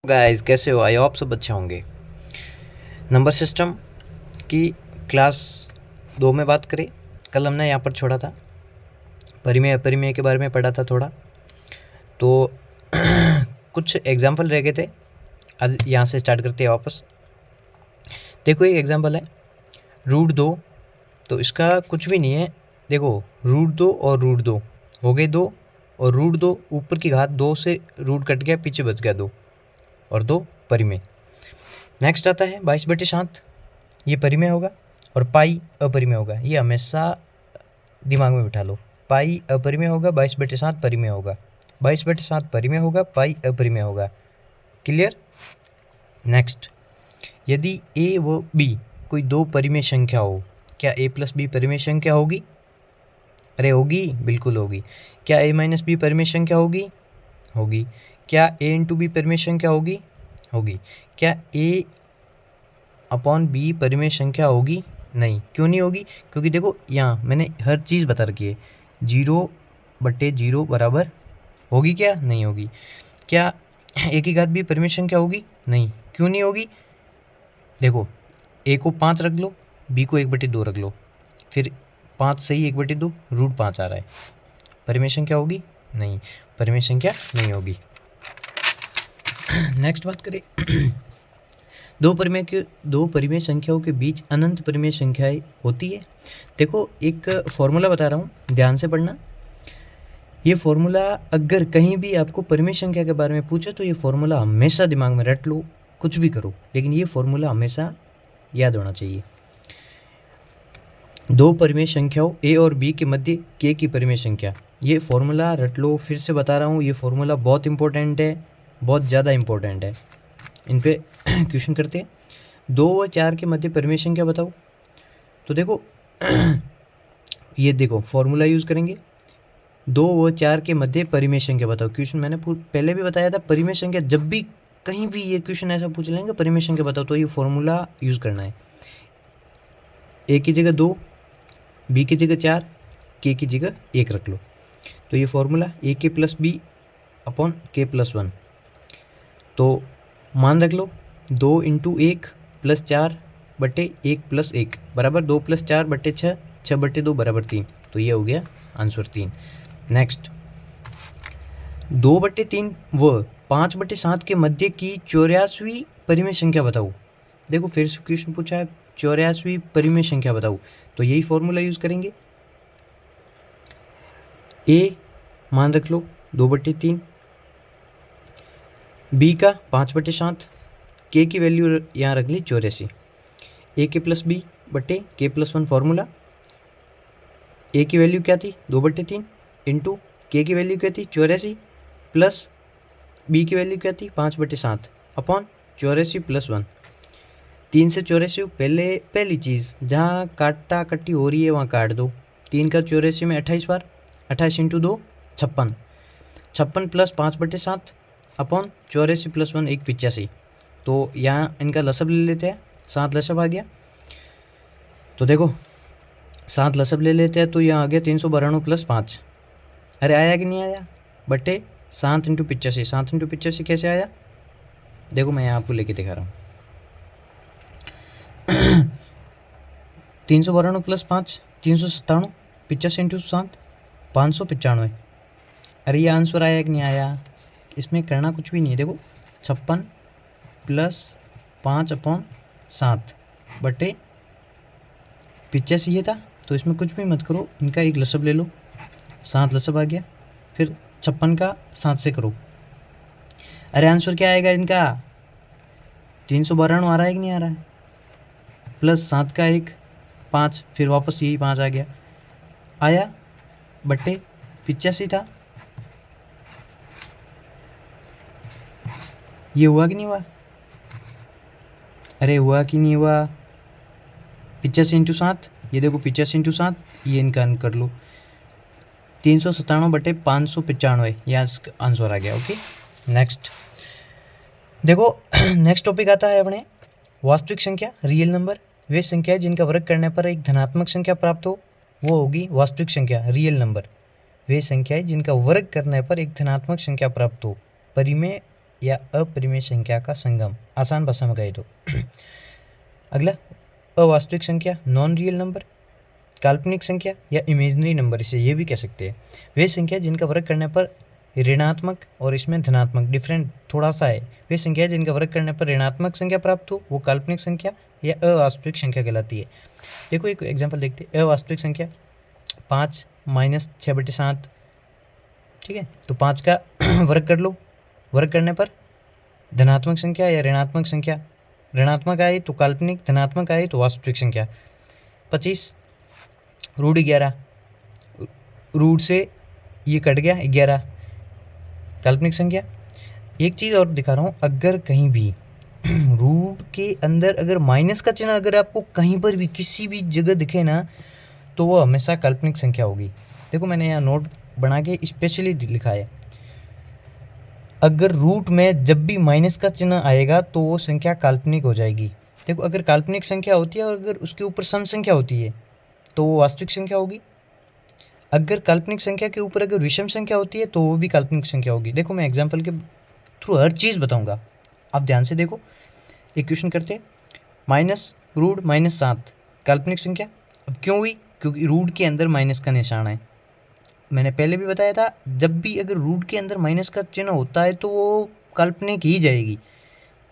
Guys कैसे हो? I hope सब अच्छे होंगे। नंबर सिस्टम की क्लास 2 में बात करें। कल हमने यहाँ पर छोड़ा था, परिमेय अपरिमेय के बारे में पढ़ा था थोड़ा, तो कुछ एग्जाम्पल रह गए थे। आज यहाँ से स्टार्ट करते हैं वापस। देखो एक एग्जाम्पल है √2, तो इसका कुछ भी नहीं है। देखो √2 और √2 हो गए 2, और √2 ऊपर की घात 2 से रूट कट गया, पीछे बच गया 2 और 2 परिमेय। नेक्स्ट आता है 22/7, ये परिमेय होगा और पाई अपरिमेय होगा। ये हमेशा दिमाग में बिठा लो, पाई अपरिमेय होगा, 22/7 परिमेय होगा, 22/7 परिमेय होगा, पाई अपरिमेय होगा। क्लियर? नेक्स्ट, यदि a व b कोई दो परिमेय संख्या हो, क्या a + b परिमेय संख्या होगी? अरे होगी, बिल्कुल होगी। क्या a - b परिमेय संख्या होगी? होगी। क्या a × b परिमेय संख्या होगी? होगी। क्या a/b परिमेय संख्या होगी? नहीं। क्यों नहीं होगी? क्योंकि देखो यहाँ मैंने हर चीज़ बता रखी है। 0/0 बराबर होगी क्या? नहीं होगी। क्या a⁴ परिमेय संख्या होगी? नहीं। क्यों नहीं होगी? देखो a को 5 रख लो, b को 1/2 रख लो, फिर 5 सही 1/2 √5 आ रहा है। परिमेय संख्या होगी? नहीं, परिमेय संख्या नहीं होगी। नेक्स्ट बात करें दो परिमेय संख्याओं के बीच अनंत परिमेय संख्याएं होती है। देखो एक फॉर्मूला बता रहा हूँ, ध्यान से पढ़ना। ये फॉर्मूला अगर कहीं भी आपको परिमेय संख्या के बारे में पूछे तो ये फॉर्मूला हमेशा दिमाग में रट लो, कुछ भी करो, लेकिन ये फॉर्मूला हमेशा याद होना चाहिए। दो परिमेय संख्याओं a और b के मध्य k की परिमेय संख्या, ये फॉर्मूला रट लो। फिर से बता रहा हूँ, ये फॉर्मूला बहुत इंपॉर्टेंट है, बहुत ज़्यादा इंपॉर्टेंट है। इन पे क्वेश्चन करते हैं। 2 व 4 के मध्य परिमेय संख्या बताओ। तो देखो ये देखो फॉर्मूला यूज़ करेंगे, 2 व 4 के मध्य परिमेय संख्या बताओ। क्वेश्चन मैंने पहले भी बताया था, परिमेय संख्या जब भी कहीं भी ये क्वेश्चन ऐसा पूछ लेंगे परिमेय संख्या बताओ, तो ये फॉर्मूला यूज़ करना है। a की जगह 2, b की जगह 4, k की जगह 1 रख लो। तो ये formula ak + b upon k + 1। तो मान रख लो 2 × 1 + 4/1 + 1 बराबर 2 + 4/6, 6/2 बराबर 3। तो ये हो गया आंसर 3। नेक्स्ट, 2/3 व 5/7 के मध्य की 84वीं परिमेय संख्या बताओ। देखो फिर से क्वेश्चन पूछा है, 84वीं परिमेय संख्या बताओ, तो यही फॉर्मूला यूज़ करेंगे। a मान रख लो 2/3, b का 5/7, k की वैल्यू यहाँ रख ली 84। ak + b बटे k + 1 फॉर्मूला। a की वैल्यू क्या थी? 2/3 इंटू k की वैल्यू क्या थी? 84 प्लस b की वैल्यू क्या थी? 5/7 अपॉन 84 + 1। 3 से 84, पहली चीज़ जहाँ काटा कट्टी हो रही है वहाँ काट दो। 3 का 84 में 28 बार, 28 × 2 56, 56 प्लस 5/7 अपॉन 84 + 1 एक 85। तो यहाँ इनका लसब ले लेते हैं, 7 लसब आ गया। तो देखो 7 लसब ले लेते हैं, तो यहाँ आ गया 392 + 5। अरे आया कि नहीं आया? बटे 7 × 85, 7 × 85 कैसे आया? देखो मैं यहाँ आपको लेके दिखा रहा हूँ। 392 + 5 397, 85 × 7 595। अरे ये आंसर आया कि नहीं आया? इसमें करना कुछ भी नहीं है। देखो 56 + 5/7 बटे 85 ये था, तो इसमें कुछ भी मत करो, इनका एक लसब ले लो, 7 लसब आ गया। फिर 56 का 7 से करो। अरे आंसर क्या आएगा इनका? 392 आ रहा है कि नहीं आ रहा है? प्लस 7 का 1 5, फिर वापस यही 5 आ गया, आया बटे 85 था। ये हुआ कि नहीं हुआ? अरे हुआ कि नहीं हुआ? 85 × 7, ये देखो 85 × 7, ये इनका कर लो, 397/595, यहाँ आंसर आ गया। ओके नेक्स्ट देखो नेक्स्ट टॉपिक आता है अपने वास्तविक संख्या, रियल नंबर। वे संख्याएं जिनका वर्ग करने पर एक धनात्मक संख्या प्राप्त हो, वो होगी वास्तविक संख्या, रियल नंबर। वे संख्याएं जिनका वर्ग करने पर एक धनात्मक संख्या प्राप्त हो, परिमेय या अपरिमेय संख्या का संगम, आसान भाषा में कहे तो। अगला, अवास्तविक संख्या, नॉन रियल नंबर, काल्पनिक संख्या या इमेजिनरी नंबर, इसे ये भी कह सकते हैं। वे संख्या जिनका वर्ग करने पर ऋणात्मक और इसमें धनात्मक डिफरेंट थोड़ा सा है, वे संख्या जिनका वर्ग करने पर ऋणात्मक संख्या प्राप्त हो वो काल्पनिक संख्या या अवास्तविक संख्या कहलाती है। देखो एक एग्जांपल देखते हैं। अवास्तविक संख्या 5 माइनस 6/7, ठीक है। तो 5 का वर्ग कर लो, वर्ग करने पर धनात्मक संख्या या ऋणात्मक संख्या, ऋणात्मक आए तो काल्पनिक, धनात्मक आए तो वास्तविक संख्या। 25 रूट 11, रूट से ये कट गया 11, काल्पनिक संख्या। एक चीज़ और दिखा रहा हूँ, अगर कहीं भी रूट के अंदर अगर माइनस का चिन्ह अगर आपको कहीं पर भी किसी भी जगह दिखे ना, तो वो हमेशा काल्पनिक संख्या होगी। देखो मैंने यहाँ नोट बना के स्पेशली लिखा है, अगर रूट में जब भी माइनस का चिन्ह आएगा तो वो संख्या काल्पनिक हो जाएगी। देखो अगर काल्पनिक संख्या होती है और अगर उसके ऊपर सम संख्या होती है तो वो वास्तविक संख्या होगी। अगर काल्पनिक संख्या के ऊपर अगर विषम संख्या होती है तो वो भी काल्पनिक संख्या होगी। देखो मैं एग्जाम्पल के थ्रू हर चीज़ बताऊंगा, आप ध्यान से देखो। एक क्वेश्चन करते हैं, माइनस रूट माइनस 7 काल्पनिक संख्या। अब क्यों हुई? क्योंकि रूट के अंदर माइनस का निशान है। मैंने पहले भी बताया था, जब भी अगर रूट के अंदर माइनस का चिन्ह होता है तो वो काल्पनिक ही जाएगी।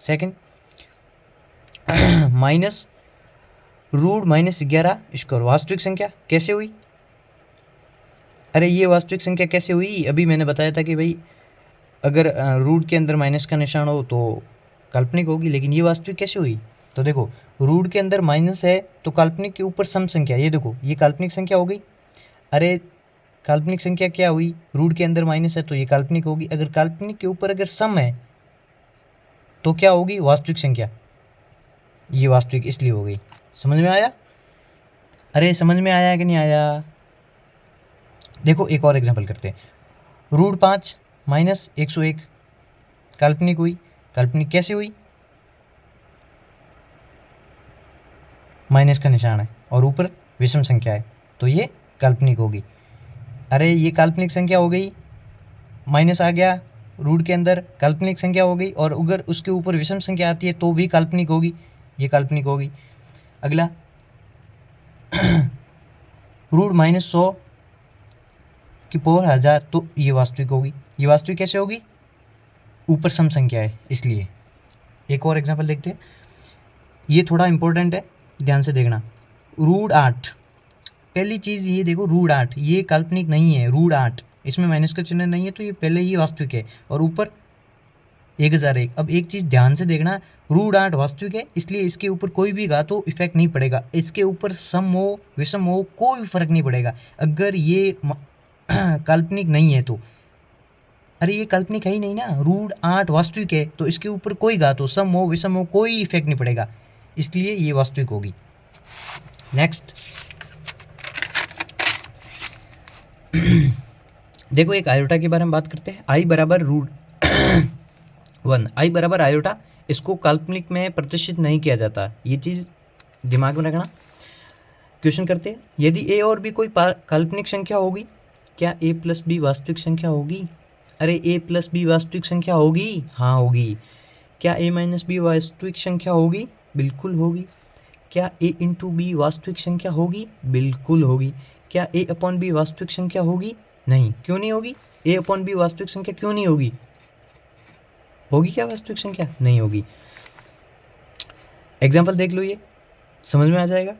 Second, minus root minus 11 square वास्तविक संख्या कैसे हुई? अरे ये वास्तविक संख्या कैसे हुई? अभी मैंने बताया था कि भाई अगर रूट के अंदर माइनस का निशान हो तो काल्पनिक होगी, लेकिन ये वास्तविक कैसे हुई? तो देखो रूट के अंदर माइनस है तो काल्पनिक के ऊपर सम संख्या, ये देखो ये काल्पनिक संख्या हो गई। अरे काल्पनिक संख्या क्या हुई? रूट के अंदर माइनस है तो ये काल्पनिक होगी। अगर काल्पनिक के ऊपर अगर सम है तो क्या होगी? वास्तविक संख्या। ये वास्तविक इसलिए हो गई। समझ में आया? अरे समझ में आया कि नहीं आया? देखो एक और एग्जांपल करते हैं, रूट 5 माइनस 101 काल्पनिक हुई। काल्पनिक कैसे हुई? माइनस का निशान है और ऊपर विषम संख्या है तो ये काल्पनिक होगी। अरे ये काल्पनिक संख्या हो गई, माइनस आ गया रूट के अंदर, काल्पनिक संख्या हो गई, और अगर उसके ऊपर विषम संख्या आती है तो भी काल्पनिक होगी, ये काल्पनिक होगी। अगला रूट माइनस 100 की पावर 1000 तो ये वास्तविक होगी। ये वास्तविक कैसे होगी? ऊपर सम संख्या है इसलिए। एक और एग्जांपल देखते हैं, ये थोड़ा इंपॉर्टेंट है, ध्यान से देखना। रूट 8, पहली चीज़ ये देखो, रूट 8 ये काल्पनिक नहीं है। रूट 8 इसमें माइनस का चिन्ह नहीं है तो ये पहले ही वास्तविक है, और ऊपर 1001। अब एक चीज़ ध्यान से देखना, रूट 8 वास्तविक है इसलिए इसके ऊपर कोई भी घात हो इफेक्ट नहीं पड़ेगा, इसके ऊपर सम हो विषम हो कोई फर्क नहीं पड़ेगा। अगर ये काल्पनिक नहीं है तो, अरे ये काल्पनिक है ही नहीं ना, रूट 8 वास्तविक है तो इसके ऊपर कोई घात हो, सम हो विषम हो कोई इफेक्ट नहीं पड़ेगा, इसलिए ये वास्तविक होगी। नेक्स्ट देखो एक आयोटा के बारे में बात करते हैं। आई बराबर रूट 1, आई बराबर आयोटा, इसको काल्पनिक में प्रतिष्ठित नहीं किया जाता, ये चीज़ दिमाग में रखना। क्वेश्चन करते हैं, यदि ए और बी कोई काल्पनिक संख्या होगी, क्या ए प्लस बी वास्तविक संख्या होगी? अरे ए प्लस बी वास्तविक संख्या होगी? हाँ होगी। क्या ए माइनस बी वास्तविक संख्या होगी? बिल्कुल होगी। क्या ए इंटू बी वास्तविक संख्या होगी? बिल्कुल होगी। क्या ए अपॉन बी वास्तविक संख्या होगी? नहीं। क्यों नहीं होगी? ए अपॉन बी वास्तविक संख्या क्यों नहीं होगी? होगी क्या वास्तविक संख्या? नहीं होगी। एग्जाम्पल देख लो, ये समझ में आ जाएगा।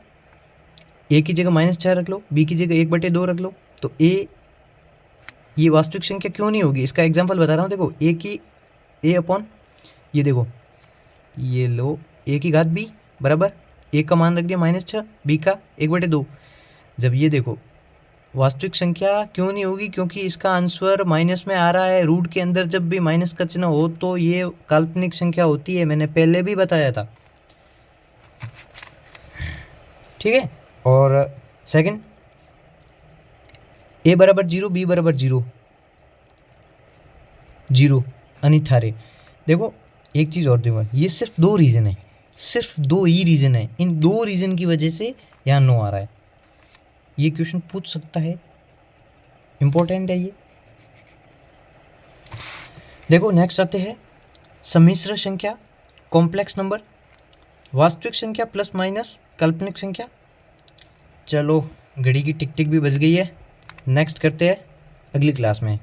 ए की जगह -6 रख लो, बी की जगह 1/2 रख लो, तो ए ये वास्तविक संख्या क्यों नहीं होगी? इसका एग्जाम्पल बता रहा हूँ। देखो ए की ए अपॉन, ये देखो ये लो, ए की घात बी बराबर ए का मान रख दिया -6, बी का 1/2। जब ये देखो वास्तविक संख्या क्यों नहीं होगी? क्योंकि इसका आंसर माइनस में आ रहा है। रूट के अंदर जब भी माइनस का चिन्ह हो तो ये काल्पनिक संख्या होती है, मैंने पहले भी बताया था, ठीक है। और सेकंड, ए बराबर 0 बी बराबर 0 अन्यथा रे। देखो एक चीज़ और देखो, ये सिर्फ 2 रीज़न है, सिर्फ 2 ही रीज़न है, इन 2 रीज़न की वजह से यहाँ नो आ रहा है। ये क्वेश्चन पूछ सकता है, इंपॉर्टेंट है ये। देखो नेक्स्ट आते हैं, सम्मिश्र संख्या, कॉम्प्लेक्स नंबर, वास्तविक संख्या प्लस माइनस, काल्पनिक संख्या। चलो घड़ी की टिक टिक भी बज गई है, नेक्स्ट करते हैं अगली क्लास में।